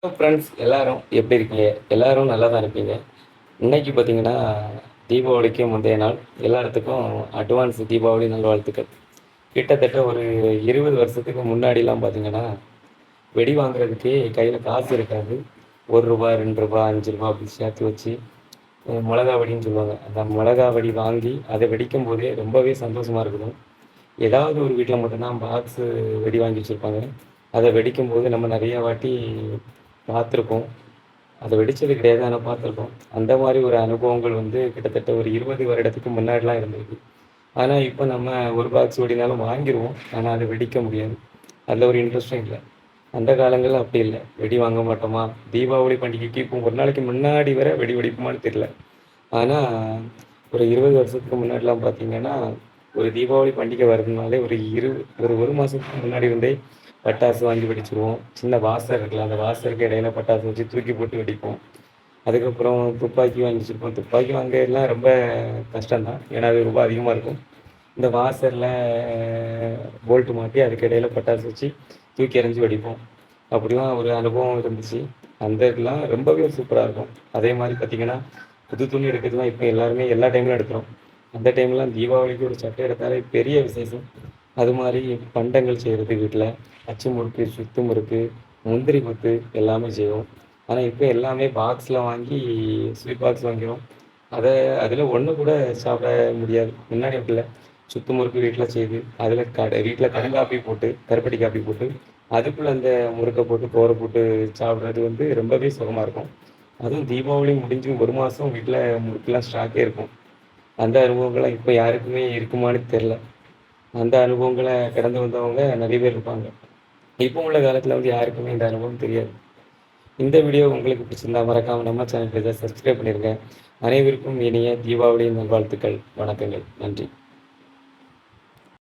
Friends எல்லாரும் எப்படி இருக்கீங்க? எல்லாரும் நல்லா தான் இருப்பீங்க. இன்னைக்கு பார்த்தீங்கன்னா, தீபாவளிக்கு முந்தைய நாள். எல்லாத்துக்கும் அட்வான்ஸ் தீபாவளி நல்வாழ்த்துக்கள். கிட்டத்தட்ட ஒரு 20 வருஷத்துக்கு முன்னாடிலாம் பார்த்தீங்கன்னா, வெடி வாங்குறதுக்கே கையில காசு இருக்காது. ரூ. 1 ரூ. 2 ரூ. 5 அப்படி சேர்த்து வச்சு, மிளகா வெடின்னு சொல்லுவாங்க. அந்த மிளகா வெடி வாங்கி, அதை வெடிக்கும்போதே ரொம்பவே சந்தோஷமா இருக்கும். ஏதாவது ஒரு வீட்ல மட்டும் தான் பாக்ஸு வெடி வாங்கி வச்சிருப்பாங்க. அத வெடிக்கும்போது நம்ம நெறைய வாட்டி பார்த்துருப்போம். அத வெடிச்சது கிடையாது. ஆனா பார்த்துருக்கோம். அந்த மாரி ஒரு அனுபவங்கள் வந்து கிட்டத்தட்ட ஒரு 20 வருடத்துக்கு முன்னாடிலாம் இருந்திருக்கு. ஆனா, இப்ப நம்ம ஒரு பாக்ஸ் வெடினாலும் வாங்கிருவோம். ஆனா, அத வெடிக்க முடியாது. அதுல ஒரு இன்ட்ரெஸ்ட்டும் இல்ல. அந்த காலங்கள்ல அப்படி இல்ல. வெடி வாங்க மாட்டோமா? தீபாவளி பண்டிகைக்கு இப்போ ஒரு நாளைக்கு முன்னாடி வர வெடி வெடிப்போமான்னு தெரியல. ஆனா, ஒரு 20 வருஷத்துக்கு முன்னாடிலாம் பார்த்தீங்கன்னா, ஒரு தீபாவளி பண்டிகை வருதுனாலே ஒரு 1 மாசத்துக்கு முன்னாடி இருந்தே பட்டாசு வாங்கி வெடிச்சுருவோம். சின்ன வாசர் இருக்குல்ல, அந்த வாசருக்கு இடையில பட்டாசு வச்சு தூக்கி போட்டு வெடிப்போம். அதுக்கப்புறம் துப்பாக்கி வாங்கி வச்சிருப்போம். துப்பாக்கி வாங்குறதுலாம் ரொம்ப கஷ்டம் தான். ஏன்னா, அது ரொம்ப அதிகமா இருக்கும். இந்த வாசர்ல போல்ட் மாட்டி அதுக்கு இடையில பட்டாசு வச்சு தூக்கி எறிஞ்சு வெடிப்போம். அப்படிலாம் ஒரு அனுபவம் இருந்துச்சு. அந்த இதெல்லாம் ரொம்பவே சூப்பரா இருக்கும். அதே மாரி பார்த்தீங்கன்னா, புது துணி எடுக்கிறதுலாம் இப்ப எல்லாருமே எல்லா டைம்லயும் எடுக்குறோம். அந்த டைம்லாம் தீபாவளிக்கு ஒரு சட்டை எடுத்தாலே பெரிய விசேஷம். அது மாரி பண்டங்கள் செய்றது வீட்ல. அச்சு முறுக்கு, சுத்து முறுக்கு, முந்திரி கொத்து எல்லாமே செய்வோம். ஆனா, இப்ப எல்லாமே பாக்ஸ்ல வாங்கி ஸ்வீட் பாக்ஸ் வாங்கிறோம். அத அதில ஒண்ணு கூட சாப்பிட முடியாது. முன்னாடி அப்படி இல்ல. சுத்து முறுக்கு வீட்ல செய்து, அதில வீட்ல கருங்காப்பி போட்டு, கருப்பட்டி காப்பி போட்டு, அதுக்குள்ள அந்த முறுக்க போட்டு, போர போட்டு சாப்பிடுறது வந்து ரொம்பவே சுகமா இருக்கும். அதுவும் தீபாவளி முடிஞ்சு 1 மாசம் வீட்ல முறுக்குலாம் ஸ்டாக்கே இருக்கும். அந்த அனுபவங்கள்லாம் இப்ப யாருக்குமே இருக்குமான்னு தெரியல. அந்த அனுபவங்கள கடந்து வந்தவங்க நெறைய பேர் இருப்பாங்க. இப்போ உள்ள காலத்துல வந்து யாருக்குமே இந்த அனுபவம் தெரியாது. இந்த வீடியோ உங்களுக்கு பிடிச்சிருந்தா மறக்காம நம்ம சேனலுக்கு சப்ஸ்கிரைப் பண்ணிருங்க. அனைவருக்கும் இனிய தீபாவளி நல்வாழ்த்துக்கள். வணக்கங்கள். நன்றி.